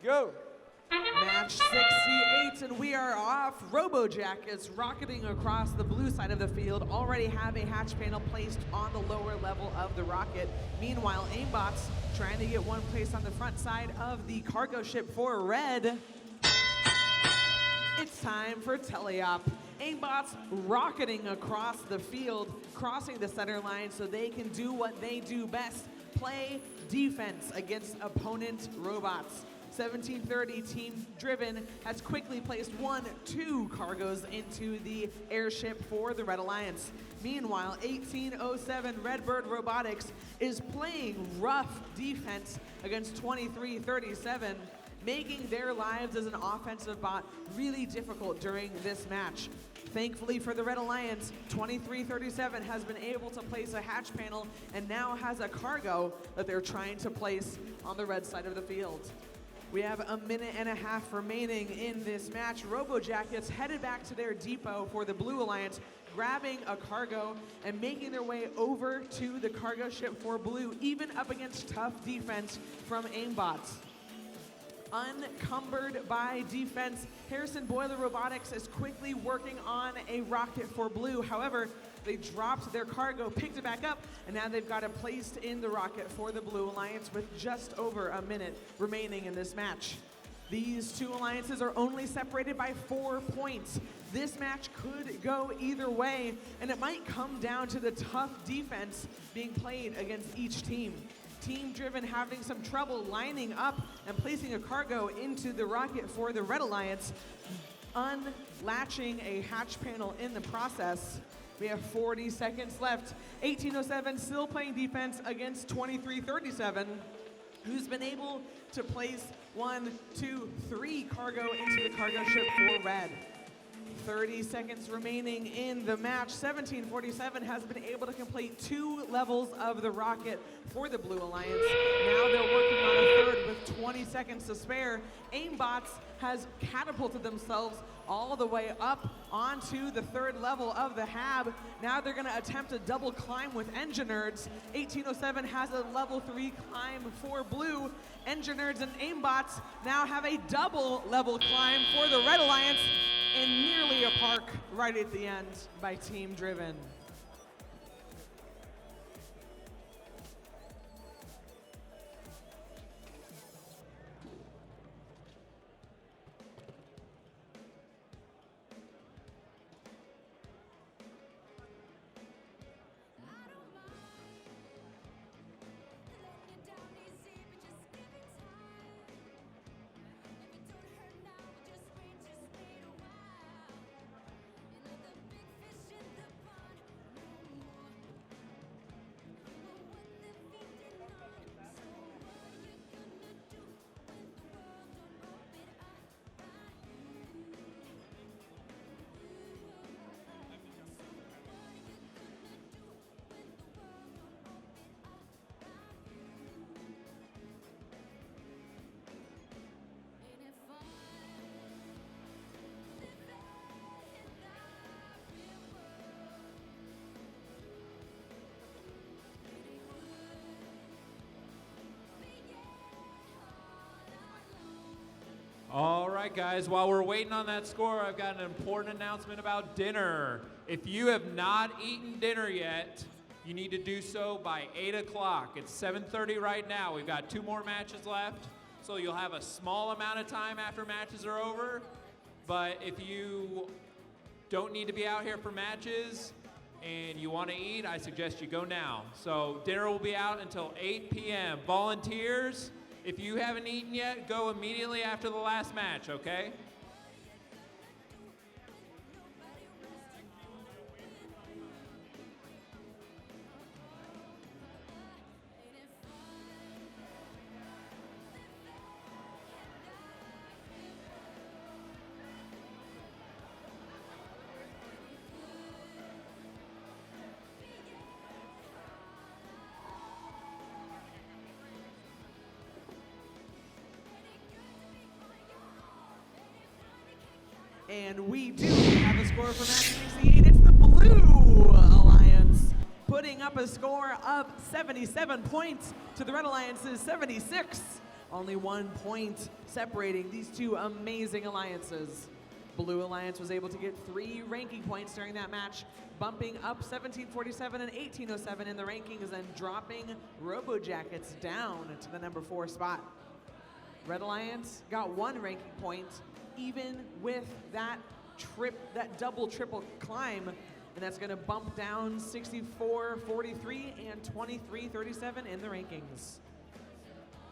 Go. Match 68, and we are off. Robojackets rocketing across the blue side of the field already have a hatch panel placed on the lower level of the rocket. Meanwhile, aimbots trying to get one placed on the front side of the cargo ship for red. It's time for teleop. Aimbots rocketing across the field, crossing the center line so they can do what they do best, play defense against opponent robots. 1730 Team Driven has quickly placed 2 cargos into the airship for the Red Alliance. Meanwhile, 1807 Redbird Robotics is playing rough defense against 2337, making their lives as an offensive bot really difficult during this match. Thankfully for the Red Alliance, 2337 has been able to place a hatch panel and now has a cargo that they're trying to place on the red side of the field. We have a minute and a half remaining in this match. Robojackets headed back to their depot for the Blue Alliance, grabbing a cargo and making their way over to the cargo ship for Blue, even up against tough defense from aimbots. Unencumbered by defense, Harrison Boiler Robotics is quickly working on a rocket for Blue. However, they dropped their cargo, picked it back up, and now they've got it placed in the rocket for the Blue Alliance with just over a minute remaining in this match. These two alliances are only separated by 4 points. This match could go either way, and it might come down to the tough defense being played against each team. Team Driven having some trouble lining up and placing a cargo into the rocket for the Red Alliance, unlatching a hatch panel in the process. We have 40 seconds left. 1807 still playing defense against 2337, who's been able to place 1, 2, 3 cargo into the cargo ship for red. 30 seconds remaining in the match. 1747 has been able to complete 2 levels of the rocket for the Blue Alliance. Now they're working on a third with 20 seconds to spare. Aimbots has catapulted themselves all the way up onto the 3rd level of the HAB. Now they're gonna attempt a double climb with Engine Nerds. 1807 has a level 3 climb for Blue. Engine Nerds and Aimbots now have a double level climb for the Red Alliance, and nearly a park right at the end by Team Driven. All right, guys, while we're waiting on that score, I've got an important announcement about dinner. If you have not eaten dinner yet, you need to do so by 8 o'clock. It's 7:30 right now. We've got 2 more matches left, so you'll have a small amount of time after matches are over. But if you don't need to be out here for matches and you want to eat, I suggest you go now. So dinner will be out until 8 p.m. Volunteers, if you haven't eaten yet, go immediately after the last match, okay? And we do have a score for match 68. It's the Blue Alliance putting up a score of 77 points to the Red Alliance's 76. Only 1 point separating these two amazing alliances. Blue Alliance was able to get 3 ranking points during that match, bumping up 1747 and 1807 in the rankings and dropping Robo Jackets down to the number 4 spot. Red Alliance got 1 ranking point, even with that double triple climb, and that's going to bump down 64-43 and 23-37 in the rankings.